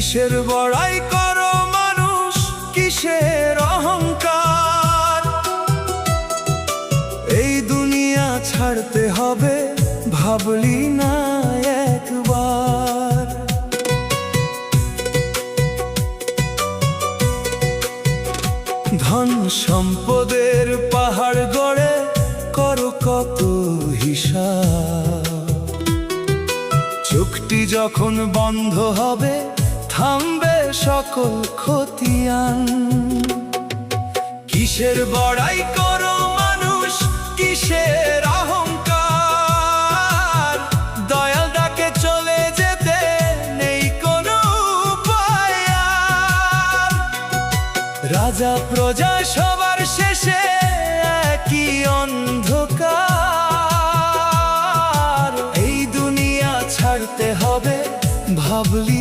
কিসের বড়াই করো মানুষ, কিসের অহংকার? এই দুনিয়া ছাড়তে হবে, ভাবলি না একবার? ধন সম্পদের পাহাড় গড়ে করো কত হিসাব। চুক্তি যখন বন্ধ হবে, থামবে সকল খতিয়ান। কিসের বড়াই করো মানুষ, কিসের অহংকার? দয়াল ডাকে চলে যেতে নেই কোনো উপায় আর। রাজা প্রজা সবার শেষে একই অন্ধকার। এই দুনিয়া ছাড়তে হবে, ভাবলি